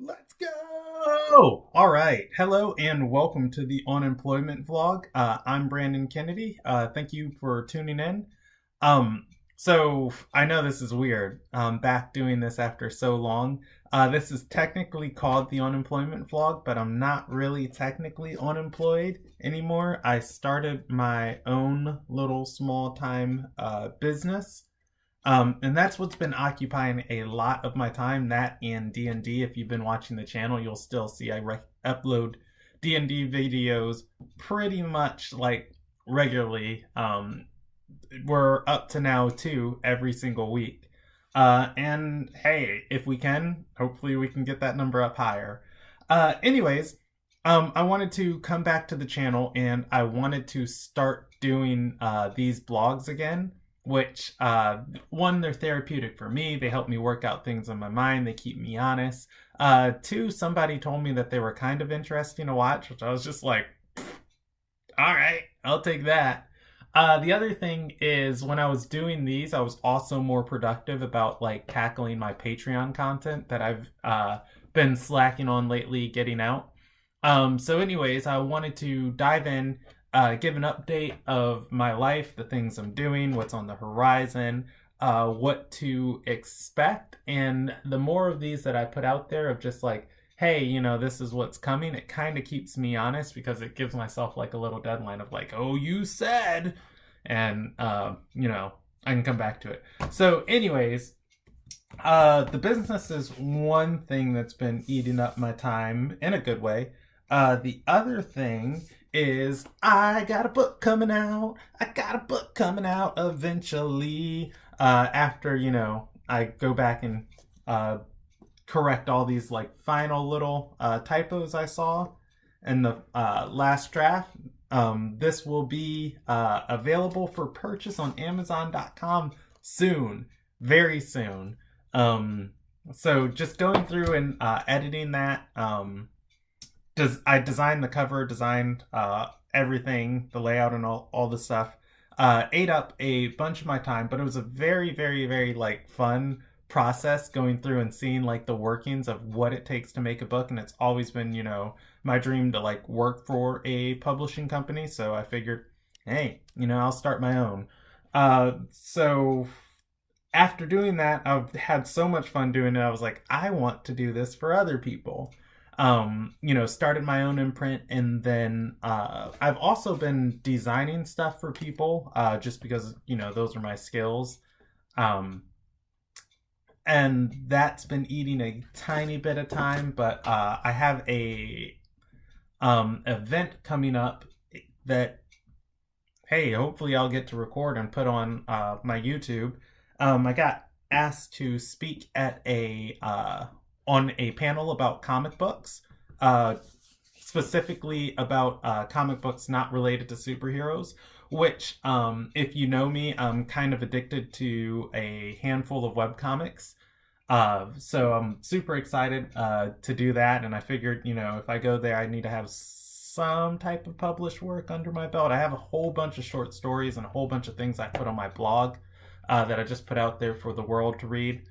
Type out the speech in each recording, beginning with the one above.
Let's go! All right. Hello and welcome to the unemployment vlog. I'm Brandon Kennedy. Thank you for tuning in. Um, so I know this is weird. Back doing this after so long. This is technically called the unemployment vlog, but I'm not really technically unemployed anymore. I started my own little small time business, and that's what's been occupying a lot of my time. That and D&D. If you've been watching the channel, you'll still see I upload D&D videos pretty much like regularly. We're up to now 2 every single week. And hey, if we can, hopefully we can get that number up higher. Anyways, I wanted to come back to the channel and I wanted to start doing these blogs again, which one, they're therapeutic for me. They help me work out things in my mind. They keep me honest. Two, somebody told me that they were kind of interesting to watch, which I was just like, all right, I'll take that. The other thing is when I was doing these, I was also more productive about like tackling my Patreon content that I've been slacking on lately getting out. So anyways, I wanted to dive in, give an update of my life, the things I'm doing, what's on the horizon, what to expect. And the more of these that I put out there of just like, hey, this is what's coming, it kind of keeps me honest because it gives myself like a little deadline of like, oh, you said, and, I can come back to it. So anyways, the business is one thing that's been eating up my time in a good way. The other thing is I got a book coming out. I got a book coming out eventually. After, I go back and correct all these like final little typos I saw in the last draft. This will be available for purchase on Amazon.com soon, very soon. So just going through and editing that. I designed the cover, designed everything, the layout, and all the stuff. Ate up a bunch of my time, but it was a very, very, very like fun process going through and seeing like the workings of what it takes to make a book. And it's always been, my dream to like work for a publishing company. So I figured, hey, I'll start my own. So after doing that, I've had so much fun doing it. I was like, I want to do this for other people. Started my own imprint, and then I've also been designing stuff for people, just because, those are my skills. Um, and that's been eating a tiny bit of time, but I have a event coming up that, hey, hopefully I'll get to record and put on my YouTube. I got asked to speak at on a panel about comic books, specifically about comic books not related to superheroes, which, if you know me, I'm kind of addicted to a handful of webcomics. So I'm super excited to do that, and I figured, if I go there, I need to have some type of published work under my belt. I have a whole bunch of short stories and a whole bunch of things I put on my blog that I just put out there for the world to read.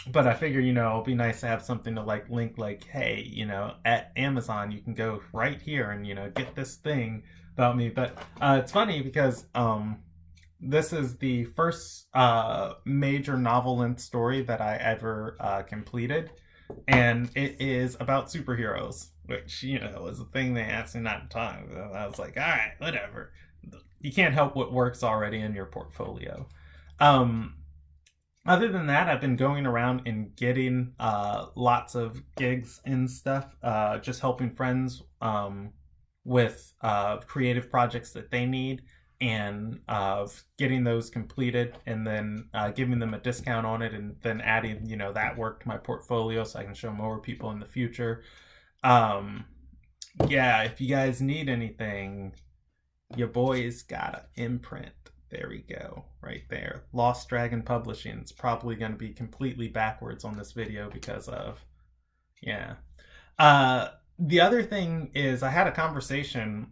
But I figure, it'll be nice to have something to like link, like, hey, at Amazon, you can go right here and, get this thing about me. But it's funny because this is the first major novel-length story that I ever completed. And it is about superheroes, which, was a thing they asked me not to talk about. I was like, all right, whatever. You can't help what works already in your portfolio. Other than that, I've been going around and getting lots of gigs and stuff, just helping friends with creative projects that they need, and getting those completed, and then giving them a discount on it, and then adding, that work to my portfolio so I can show more people in the future. Yeah, if you guys need anything, your boy's got an imprint. There we go, right there. Lost Dragon Publishing. It's probably going to be completely backwards on this video because of, yeah. The other thing is I had a conversation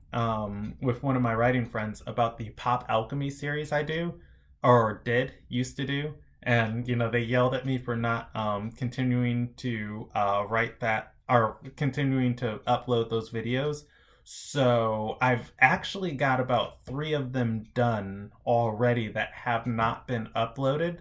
with one of my writing friends about the Pop Alchemy series I do, or used to do. and they yelled at me for not continuing to write that or continuing to upload those videos. So I've actually got about 3 of them done already that have not been uploaded,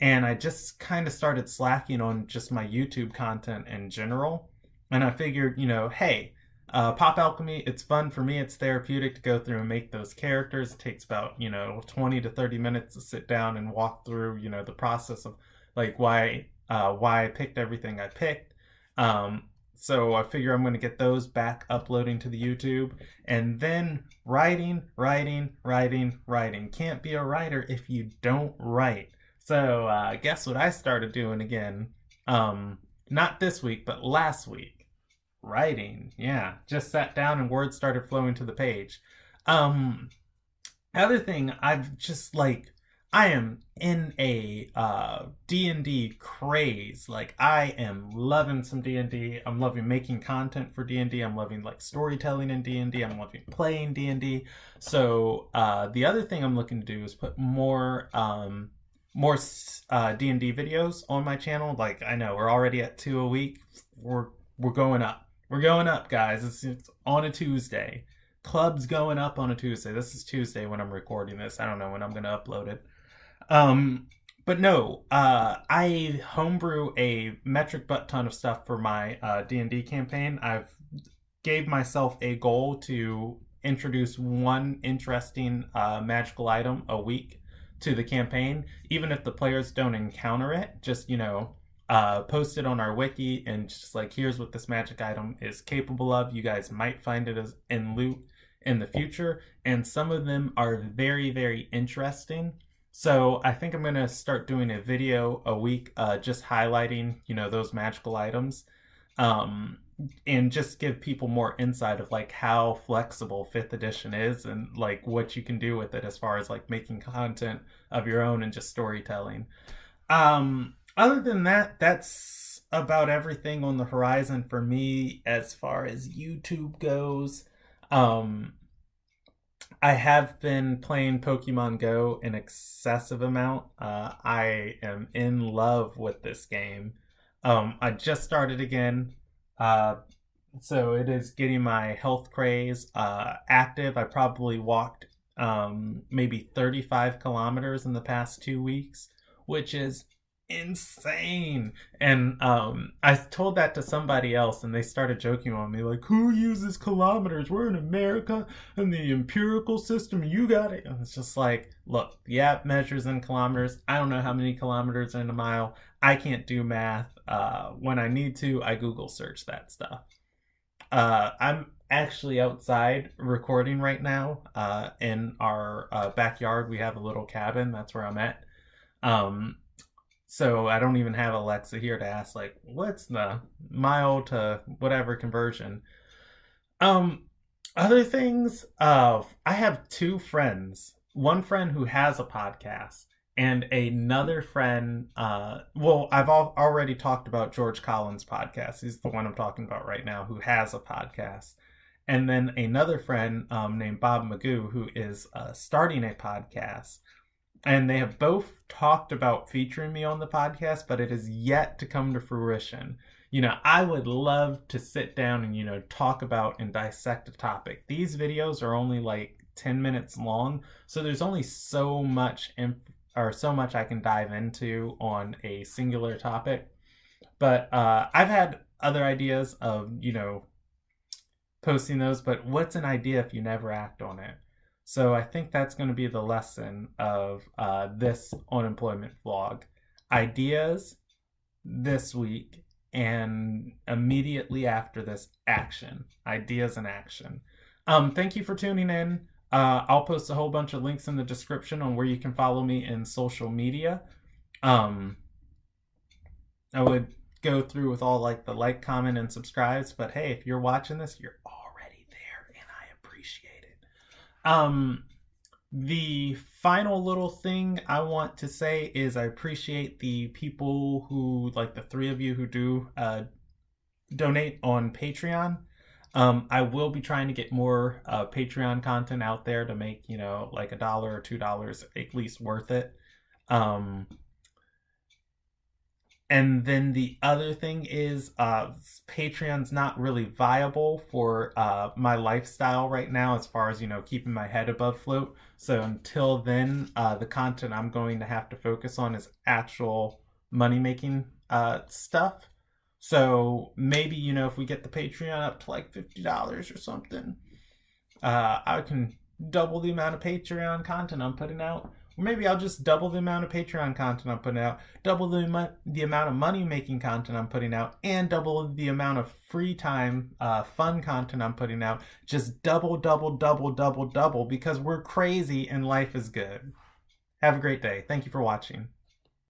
and I just kind of started slacking on just my YouTube content in general. And I figured, hey, Pop Alchemy, it's fun for me. It's therapeutic to go through and make those characters. It takes about 20 to 30 minutes to sit down and walk through the process of like why I picked everything I picked. So I figure I'm going to get those back uploading to the YouTube, and then writing. Can't be a writer if you don't write. So guess what I started doing again? Not this week, but last week. Writing. Yeah, just sat down and words started flowing to the page. Other thing, I am in a D&D craze. Like, I am loving some D&D. I'm loving making content for D&D. I'm loving like storytelling in D&D. I'm loving playing D&D. So the other thing I'm looking to do is put more D&D videos on my channel. Like, I know we're already at 2 a week. We're going up. We're going up, guys. It's on a Tuesday. Club's going up on a Tuesday. This is Tuesday when I'm recording this. I don't know when I'm going to upload it. But no, I homebrew a metric butt ton of stuff for my D&D campaign. I've gave myself a goal to introduce one interesting magical item a week to the campaign, even if the players don't encounter it. Just post it on our wiki and just like, here's what this magic item is capable of. You guys might find it as in loot in the future, and some of them are very, very interesting. So I think I'm going to start doing a video a week just highlighting those magical items, and just give people more insight of like how flexible 5th edition is, and like what you can do with it as far as like making content of your own and just storytelling. Other than that, that's about everything on the horizon for me as far as YouTube goes. I have been playing Pokemon Go an excessive amount. I am in love with this game. I just started again. So it is getting my health craze active. I probably walked maybe 35 kilometers in the past 2 weeks, which is insane. And I told that to somebody else, and they started joking on me like, who uses kilometers? We're in America and the empirical system, you got it. And it's just like, look, the app measures in kilometers. I don't know how many kilometers are in a mile. I can't do math. When I need to, I Google search that stuff. I'm actually outside recording right now in our backyard. We have a little cabin. That's where I'm at. So I don't even have Alexa here to ask, like, what's the mile to whatever conversion? Other things, I have 2 friends. One friend who has a podcast, and another friend, I've already talked about George Collins' podcast. He's the one I'm talking about right now, who has a podcast. And then another friend named Bob Magoo, who is starting a podcast. And they have both talked about featuring me on the podcast, but it has yet to come to fruition. I would love to sit down and, talk about and dissect a topic. These videos are only like 10 minutes long, so there's only so much so much I can dive into on a singular topic. But I've had other ideas of, posting those, but what's an idea if you never act on it? So I think that's going to be the lesson of this unemployment vlog. Ideas this week, and immediately after this, action. Ideas and action. Thank you for tuning in. I'll post a whole bunch of links in the description on where you can follow me in social media. I would go through with all like the like, comment, and subscribes, but hey, if you're watching this, you're already there, and I appreciate it. The final little thing I want to say is I appreciate the people who, like the 3 of you who do donate on Patreon. I will be trying to get more Patreon content out there to make, like $1 or $2 at least worth it. And then the other thing is Patreon's not really viable for my lifestyle right now as far as, keeping my head above float. So until then, the content I'm going to have to focus on is actual money making stuff. So maybe, if we get the Patreon up to like $50 or something, I can double the amount of Patreon content I'm putting out. Or maybe I'll just double the amount of Patreon content I'm putting out, double the amount of money making content I'm putting out, and double the amount of free time, fun content I'm putting out. Just double, double, double, double, double, because we're crazy and life is good. Have a great day. Thank you for watching.